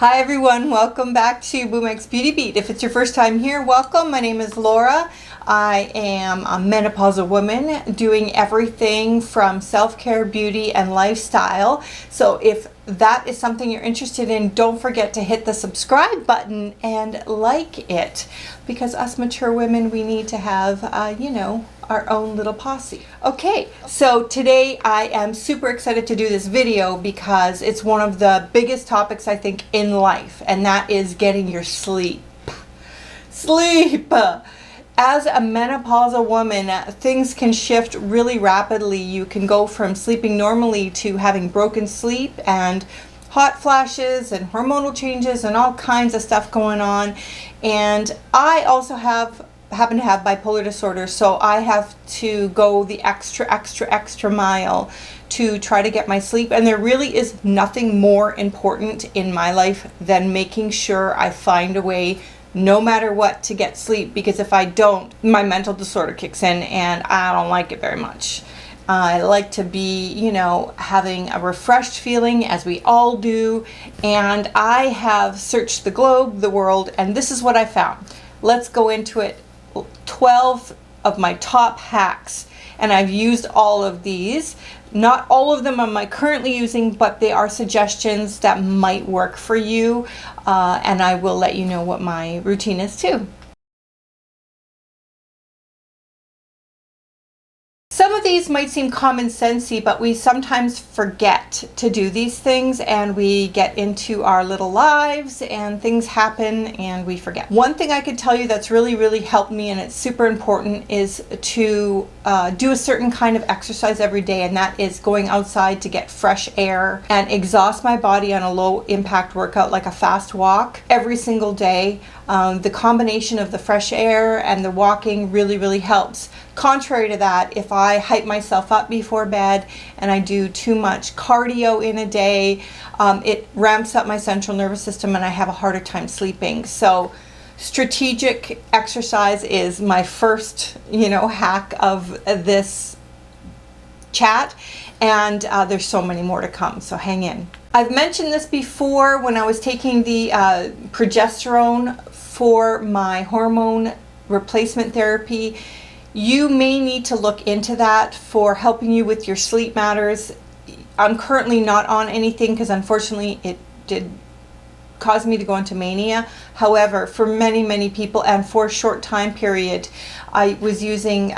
Hi everyone, welcome back to Boomx Beauty Beat. If it's your first time here, welcome. My name is Laura. I am a menopausal woman doing everything from self-care, beauty, and lifestyle. So if that is something you're interested in, don't forget to hit the subscribe button and like it, because us mature women, we need to have, our own little posse. Okay, so today I am super excited to do this video because it's one of the biggest topics I think in life, and that is getting your sleep. Sleep! As a menopausal woman, things can shift really rapidly. You can go from sleeping normally to having broken sleep and hot flashes and hormonal changes and all kinds of stuff going on. And I also happen to have bipolar disorder, so I have to go the extra mile to try to get my sleep. And there really is nothing more important in my life than making sure I find a way, no matter what, to get sleep, because if I don't, my mental disorder kicks in and I don't like it very much. I like to be, having a refreshed feeling, as we all do. And I have searched the globe, the world, and this is what I found. Let's go into it. 12 of my top hacks, and I've used all of these. Not all of them am I currently using, but they are suggestions that might work for you, and I will let you know what my routine is too. Some of these might seem common sensey, but we sometimes forget to do these things, and we get into our little lives and things happen and we forget. One thing I could tell you that's really helped me, and it's super important, is to do a certain kind of exercise every day, and that is going outside to get fresh air and exhaust my body on a low impact workout like a fast walk every single day. The combination of the fresh air and the walking really helps. Contrary to that, if I hype myself up before bed and I do too much cardio in a day, it ramps up my central nervous system and I have a harder time sleeping. So strategic exercise is my first, hack of this chat, and there's so many more to come, so hang in. I've mentioned this before when I was taking the progesterone for my hormone replacement therapy. You may need to look into that for helping you with your sleep matters. I'm currently not on anything because unfortunately it did cause me to go into mania. However, for many people and for a short time period, I was using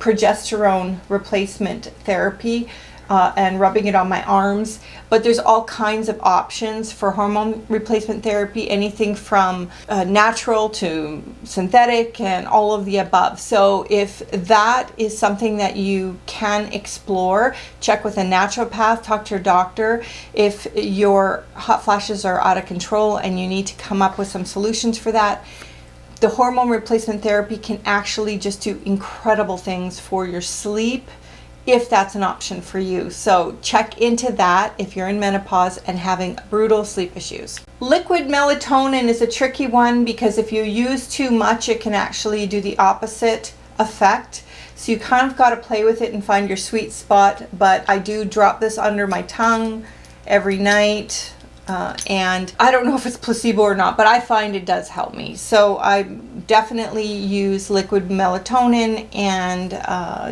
progesterone replacement therapy and rubbing it on my arms. But there's all kinds of options for hormone replacement therapy, anything from natural to synthetic and all of the above. So if that is something that you can explore, check with a naturopath, talk to your doctor. If your hot flashes are out of control and you need to come up with some solutions for that, the hormone replacement therapy can actually just do incredible things for your sleep, if that's an option for you. So check into that if you're in menopause and having brutal sleep issues. Liquid melatonin is a tricky one because if you use too much, it can actually do the opposite effect. So you kind of got to play with it and find your sweet spot. But I do drop this under my tongue every night. And I don't know if it's placebo or not, but I find it does help me. So I definitely use liquid melatonin, and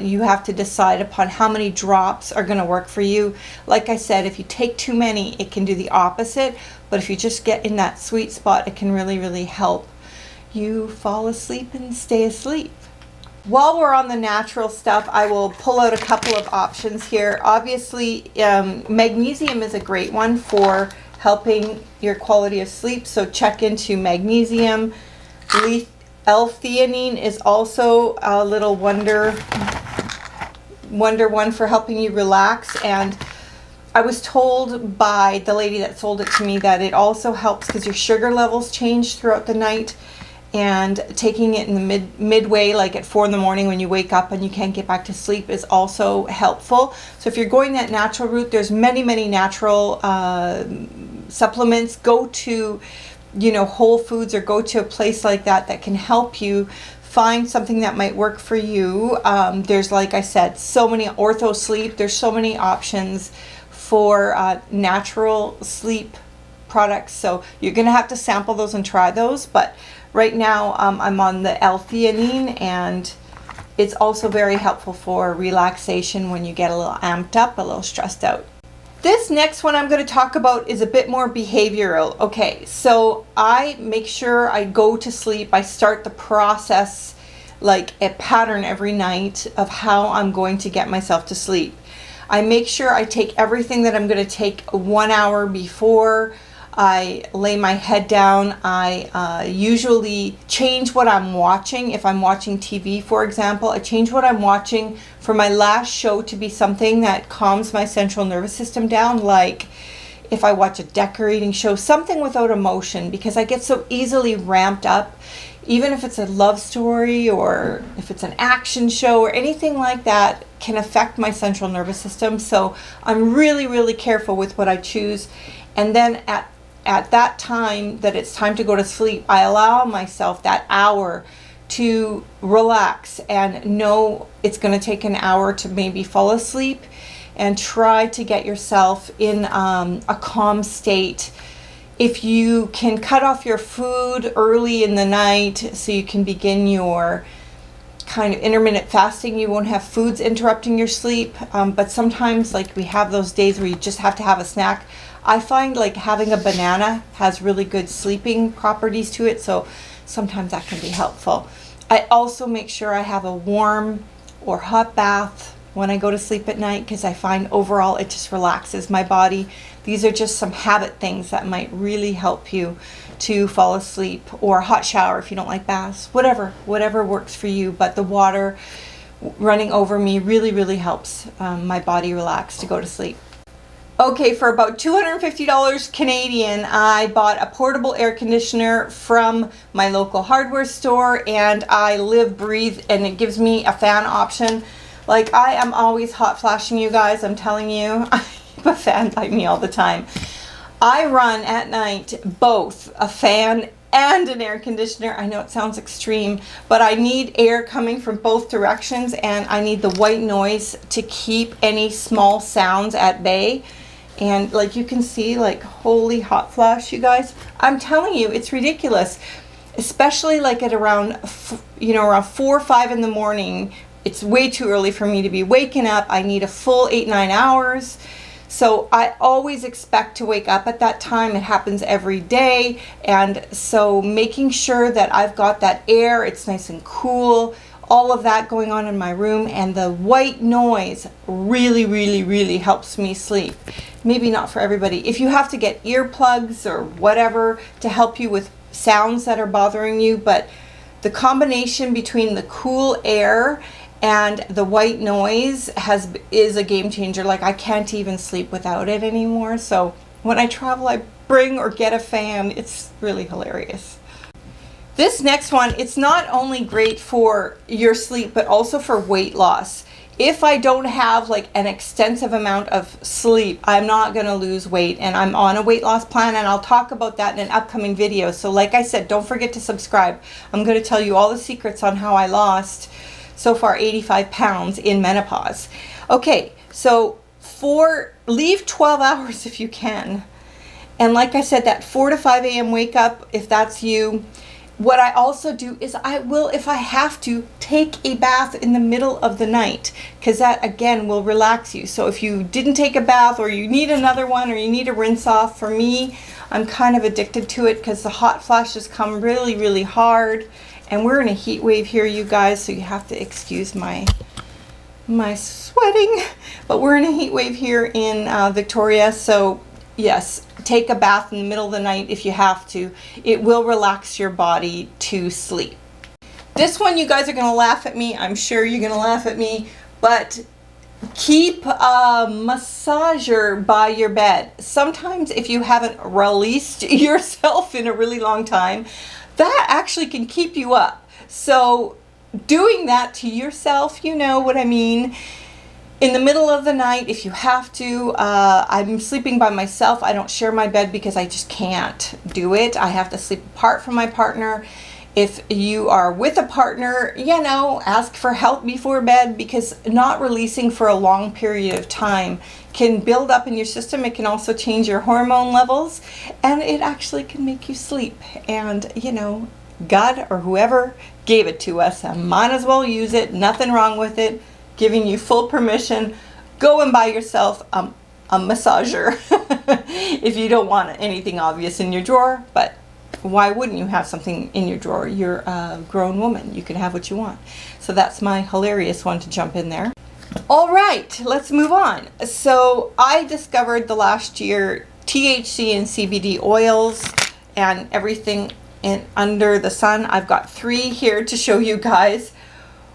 you have to decide upon how many drops are going to work for you. Like I said, if you take too many, it can do the opposite. But if you just get in that sweet spot, it can really help you fall asleep and stay asleep. While we're on the natural stuff, I will pull out a couple of options here. Obviously, magnesium is a great one for helping your quality of sleep, so check into magnesium. L-theanine is also a little wonder one for helping you relax, and I was told by the lady that sold it to me that it also helps because your sugar levels change throughout the night, and taking it in the midway, like at 4 in the morning when you wake up and you can't get back to sleep, is also helpful. So if you're going that natural route, there's many natural supplements. Go to Whole Foods or go to a place like that can help you find something that might work for you. There's, like I said, so many Ortho Sleep. There's so many options for natural sleep products. So you're going to have to sample those and try those. But right now I'm on the L-theanine, and it's also very helpful for relaxation when you get a little amped up, a little stressed out. This next one I'm going to talk about is a bit more behavioral. Okay, so I make sure I go to sleep. I start the process like a pattern every night of how I'm going to get myself to sleep. I make sure I take everything that I'm going to take 1 hour before I lay my head down. I usually change what I'm watching. If I'm watching TV, for example, I change what I'm watching for my last show to be something that calms my central nervous system down, like if I watch a decorating show, something without emotion, because I get so easily ramped up. Even if it's a love story or if it's an action show or anything like that, can affect my central nervous system. So I'm really, really careful with what I choose. And then at that time that it's time to go to sleep, I allow myself that hour to relax and know it's going to take an hour to maybe fall asleep, and try to get yourself in a calm state. If you can cut off your food early in the night so you can begin your kind of intermittent fasting, you won't have foods interrupting your sleep. But sometimes, like, we have those days where you just have to have a snack. I find like having a banana has really good sleeping properties to it, so sometimes that can be helpful. I also make sure I have a warm or hot bath when I go to sleep at night, because I find overall it just relaxes my body. These are just some habit things that might really help you to fall asleep, or a hot shower if you don't like baths, whatever works for you. But the water running over me really, really helps my body relax to go to sleep. Okay, for about $250 Canadian, I bought a portable air conditioner from my local hardware store, and I live, breathe, and it gives me a fan option. Like, I am always hot flashing you guys, I'm telling you. I have a fan by me all the time. I run at night both a fan and an air conditioner. I know it sounds extreme, but I need air coming from both directions, and I need the white noise to keep any small sounds at bay. And like you can see, like, holy hot flash, you guys. I'm telling you, it's ridiculous. Especially like at around 4 or 5 in the morning. It's way too early for me to be waking up. I need a full 8-9 hours. So I always expect to wake up at that time. It happens every day. And so making sure that I've got that air, it's nice and cool, all of that going on in my room, and the white noise really, really, really helps me sleep. Maybe not for everybody. If you have to get earplugs or whatever to help you with sounds that are bothering you, but the combination between the cool air and the white noise is a game changer. Like, I can't even sleep without it anymore. So when I travel, I bring or get a fan. It's really hilarious. This next one, it's not only great for your sleep, but also for weight loss. If I don't have like an extensive amount of sleep, I'm not going to lose weight, and I'm on a weight loss plan, and I'll talk about that in an upcoming video. So like I said, don't forget to subscribe. I'm going to tell you all the secrets on how I lost so far 85 pounds in menopause. Okay, so leave 12 hours if you can. And like I said, that 4 to 5 a.m. wake up, if that's you. What I also do is I will, if I have to, take a bath in the middle of the night, because that again will relax you. So if you didn't take a bath, or you need another one, or you need a rinse off, for me, I'm kind of addicted to it because the hot flashes come really, really hard. And we're in a heat wave here, you guys, so you have to excuse my sweating. But we're in a heat wave here in Victoria, so yes, take a bath in the middle of the night if you have to. It will relax your body to sleep. This one, you guys are going to laugh at me. I'm sure you're going to laugh at me, but keep a massager by your bed. Sometimes if you haven't released yourself in a really long time, that actually can keep you up. So doing that to yourself, you know what I mean. In the middle of the night, if you have to, I'm sleeping by myself. I don't share my bed because I just can't do it. I have to sleep apart from my partner. If you are with a partner, ask for help before bed, because not releasing for a long period of time can build up in your system. It can also change your hormone levels, and it actually can make you sleep. And, God or whoever gave it to us, I might as well use it. Nothing wrong with it. Giving you full permission. Go and buy yourself a massager if you don't want anything obvious in your drawer. But why wouldn't you have something in your drawer? You're a grown woman. You can have what you want. So that's my hilarious one to jump in there. All right, let's move on. So I discovered the last year THC and CBD oils and everything under the sun. I've got 3 here to show you guys.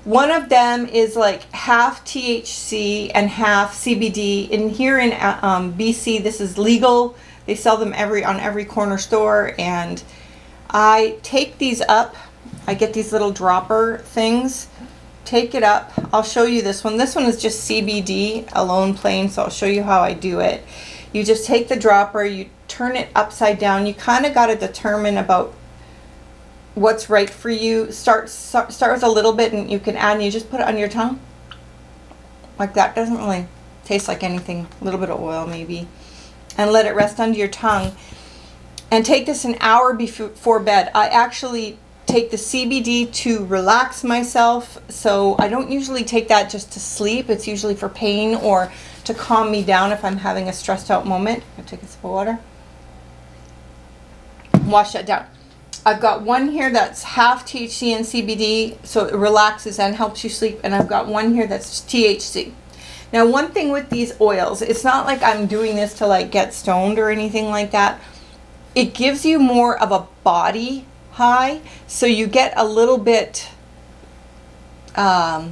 One of them is like half THC and half CBD. In here in BC, this is legal. They sell them on every corner store, and I take these up. I get these little dropper things. Take it up. I'll show you this one. This one is just CBD alone, plain, so I'll show you how I do it. You just take the dropper, you turn it upside down. You kind of got to determine about what's right for you. Start with a little bit, and you can add, and you just put it on your tongue. Like that. Doesn't really taste like anything. A little bit of oil maybe. And let it rest under your tongue. And take this an hour before bed. I actually take the CBD to relax myself. So I don't usually take that just to sleep. It's usually for pain or to calm me down if I'm having a stressed out moment. I'll take a sip of water. Wash that down. I've got one here that's half THC and CBD, so it relaxes and helps you sleep. And I've got one here that's THC. Now, one thing with these oils, it's not like I'm doing this to like get stoned or anything like that. It gives you more of a body high, so you get a little bit, I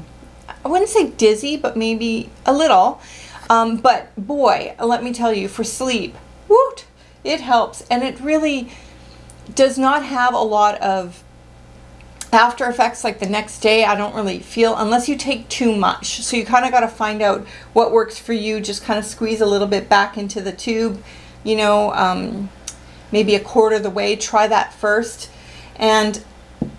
wouldn't say dizzy, but maybe a little. But boy, let me tell you, for sleep, woot, it helps. And it really does not have a lot of after effects like the next day. I don't really feel, unless you take too much. So you kind of got to find out what works for you. Just kind of squeeze a little bit back into the tube, maybe a quarter of the way. Try that first. And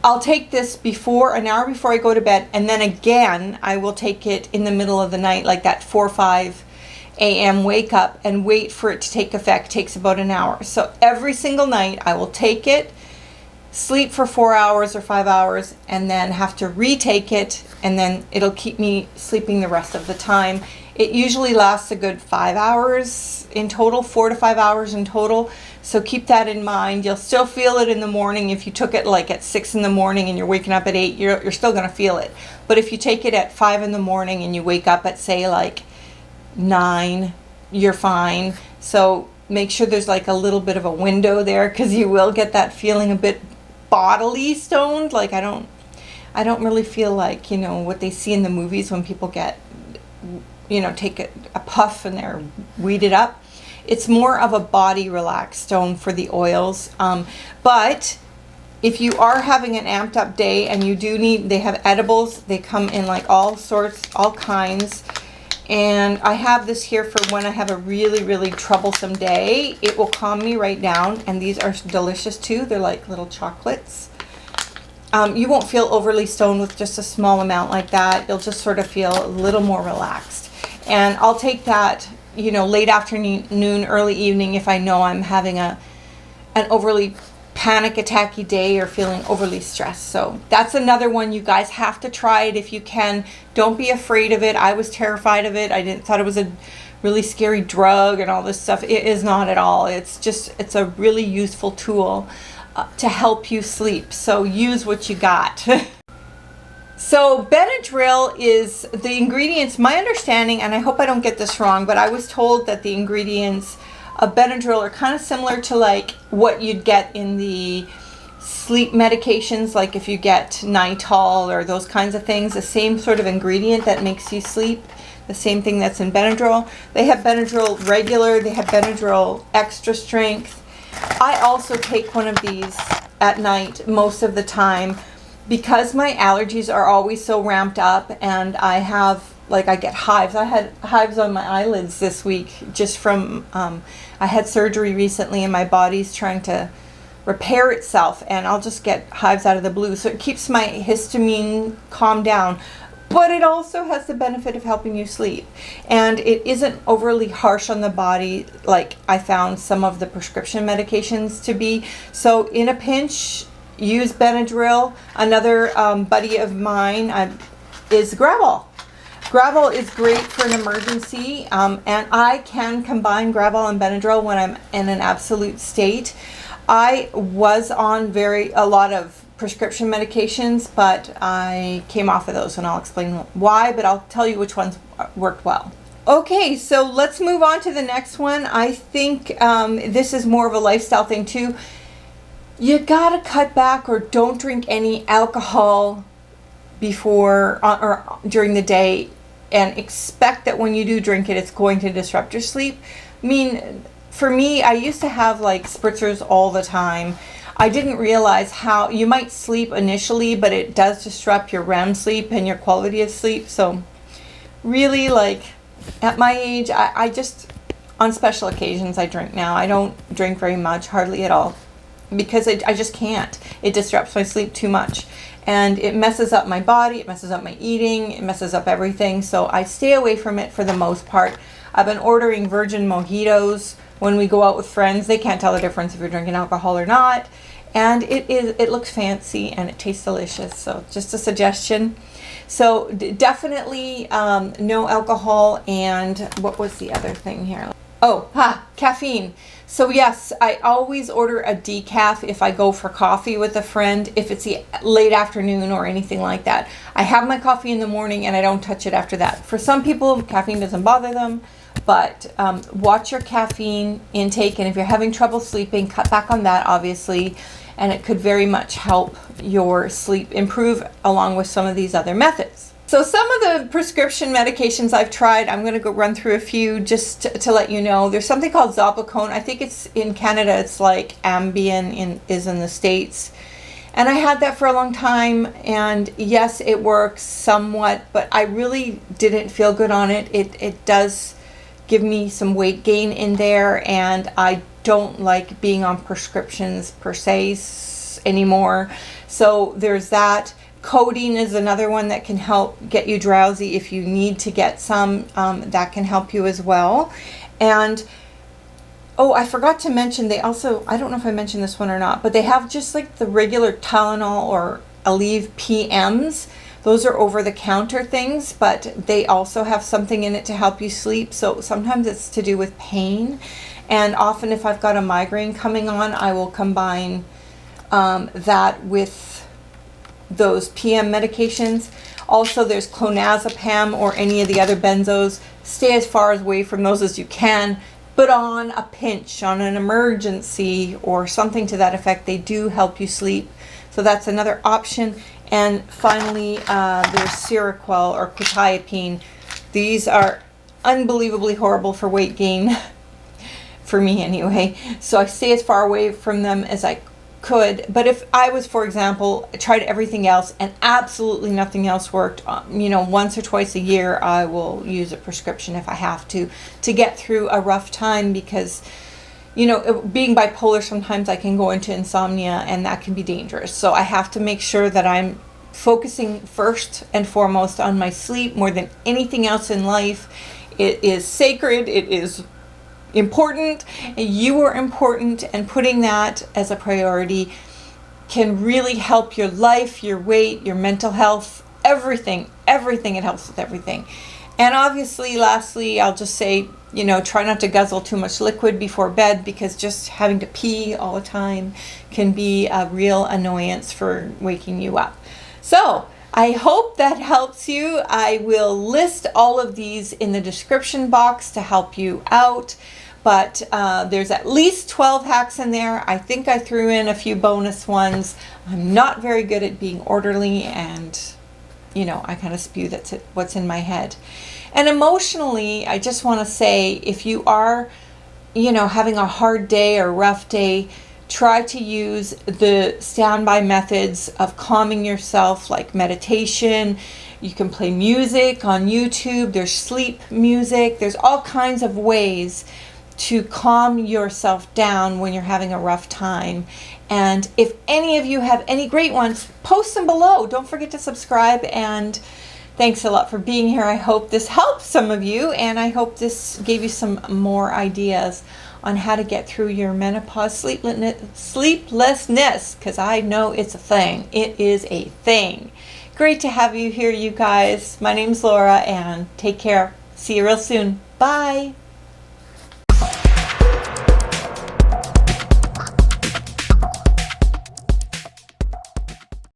I'll take this an hour before I go to bed. And then again, I will take it in the middle of the night, like that 4 or 5 a.m. wake up, and wait for it to take effect. It takes about an hour. So every single night I will take it, sleep for 4 hours or 5 hours, and then have to retake it, and then it'll keep me sleeping the rest of the time. It usually lasts a good 5 hours in total, 4 to 5 hours in total. So keep that in mind. You'll still feel it in the morning. If you took it like at 6 in the morning and you're waking up at 8, you're still going to feel it. But if you take it at 5 in the morning and you wake up at, say, like 9, you're fine. So make sure there's like a little bit of a window there, because you will get that feeling a bit bodily stoned. Like I don't really feel like, what they see in the movies when people get, take a puff and they're weeded up. It's more of a body relaxed stone for the oils. But if you are having an amped up day and you do they have edibles. They come in like all sorts, all kinds. And I have this here for when I have a really, really troublesome day. It will calm me right down. And these are delicious too. They're like little chocolates. You won't feel overly stoned with just a small amount like that. You'll just sort of feel a little more relaxed. And I'll take that, late afternoon, early evening if I know I'm having an overly panic attacky day or feeling overly stressed. So that's another one. You guys have to try it if you can. Don't be afraid of it. I was terrified of it. I thought it was a really scary drug and all this stuff. It is not at all. It's a really useful tool to help you sleep. So use what you got. So Benadryl is the ingredients, my understanding, and I hope I don't get this wrong, but I was told that the ingredients of Benadryl are kind of similar to like what you'd get in the sleep medications, like if you get Nitol or those kinds of things, the same sort of ingredient that makes you sleep, the same thing that's in Benadryl. They have Benadryl regular, they have Benadryl extra strength. I also take one of these at night most of the time, because my allergies are always so ramped up, and I get hives. I had hives on my eyelids this week just from, I had surgery recently and my body's trying to repair itself, and I'll just get hives out of the blue. So it keeps my histamine calmed down. But it also has the benefit of helping you sleep. And it isn't overly harsh on the body like I found some of the prescription medications to be. So in a pinch, use Benadryl. Another buddy of mine is Gravol. Gravol is great for an emergency, and I can combine Gravol and Benadryl when I'm in an absolute state. I was on a lot of prescription medications, but I came off of those, and I'll explain why, but I'll tell you which ones worked well. Okay, so let's move on to the next one. I think this is more of a lifestyle thing too. You gotta cut back or don't drink any alcohol before or during the day, and expect that when you do drink it, it's going to disrupt your sleep. I mean, for me, I used to have like spritzers all the time. I didn't realize how you might sleep initially, but it does disrupt your REM sleep and your quality of sleep. So really, like at my age, I just, on special occasions, I drink now. I don't drink very much, hardly at all, because I just can't. It disrupts my sleep too much. And it messes up my body, it messes up my eating, it messes up everything. So I stay away from it for the most part. I've been ordering virgin mojitos when we go out with friends. They can't tell the difference if you're drinking alcohol or not. And it looks fancy and it tastes delicious. So just a suggestion. So definitely no alcohol. And what was the other thing here? Caffeine. So yes, I always order a decaf if I go for coffee with a friend, if it's the late afternoon or anything like that. I have my coffee in the morning and I don't touch it after that. For some people, caffeine doesn't bother them, but watch your caffeine intake, and if you're having trouble sleeping, cut back on that, obviously, and it could very much help your sleep improve along with some of these other methods. So some of the prescription medications I've tried, I'm going to go run through a few just to let you know. There's something called Zopicone. I think it's in Canada, it's like Ambien is in the States. And I had that for a long time, and yes, it works somewhat, but I really didn't feel good on it. It does give me some weight gain in there, and I don't like being on prescriptions per se anymore. So there's that. Codeine is another one that can help get you drowsy if you need to get some. That can help you as well. And I forgot to mention, they also, I don't know if I mentioned this one or not, but they have just like the regular Tylenol or Aleve PMs. Those are over-the-counter things, but they also have something in it to help you sleep. So sometimes it's to do with pain. And often if I've got a migraine coming on, I will combine that with those PM medications. Also, there's clonazepam or any of the other benzos. Stay as far away from those as you can, but on a pinch, on an emergency or something to that effect, they do help you sleep. So that's another option. And finally, there's Seroquel or quetiapine. These are unbelievably horrible for weight gain, for me anyway. So I stay as far away from them as I could. But if I was, for example, tried everything else and absolutely nothing else worked, once or twice a year I will use a prescription if I have to get through a rough time, because being bipolar, sometimes I can go into insomnia and that can be dangerous. So I have to make sure that I'm focusing first and foremost on my sleep more than anything else in life. It is sacred. It is important. You are important, and putting that as a priority can really help your life, your weight, your mental health, everything. It helps with everything. And obviously, lastly, I'll just say, try not to guzzle too much liquid before bed, because just having to pee all the time can be a real annoyance for waking you up. So I hope that helps you. I will list all of these in the description box to help you out. But there's at least 12 hacks in there. I think I threw in a few bonus ones. I'm not very good at being orderly, and I kind of spew that's what's in my head. And emotionally, I just want to say, if you are having a hard day or rough day, try to use the standby methods of calming yourself, like meditation. You can play music on YouTube. There's sleep music. There's all kinds of ways to calm yourself down when you're having a rough time. And if any of you have any great ones, post them below. Don't forget to subscribe, and thanks a lot for being here. I hope this helps some of you, and I hope this gave you some more ideas on how to get through your menopause sleeplessness, because I know it's a thing. It is a thing. Great to have you here, you guys. My name's Laura, and take care. See you real soon. Bye.